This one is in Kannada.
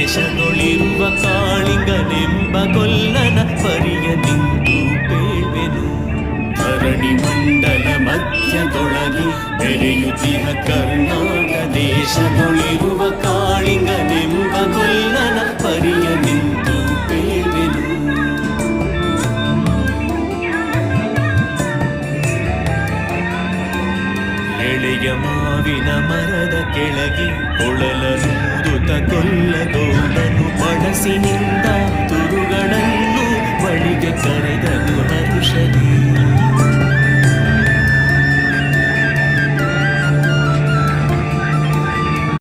ದೇಶದೊಳಿರುವ ಕಾಳಿಂಗನೆಂಬ ಕೊಲ್ಲನ ಪರಿಯ ನಿಂತು ಬೇಳ್ವೆನು. ಧರಣಿ ಮಂಡಲ ಮಧ್ಯದೊಳಗೆ ಬೆರೆಯುತ್ತಿಹ ಕರ್ನಾಟ ದೇಶದೊಳಿರುವ ಕಾಳಿಂಗನೆಂಬ ಕೊಲ್ಲನ ಪರಿಯ ನಿಂತು ಬೇಳ್ವೆನು. ಎಳೆಯ ಮಾವಿನ ಮರದ ಕೆಳಗೆ ಕೊಳಲನೂದುತ ಕೊಲ್ಲಗೌಡನು ಬಳಸಿನಿಂದ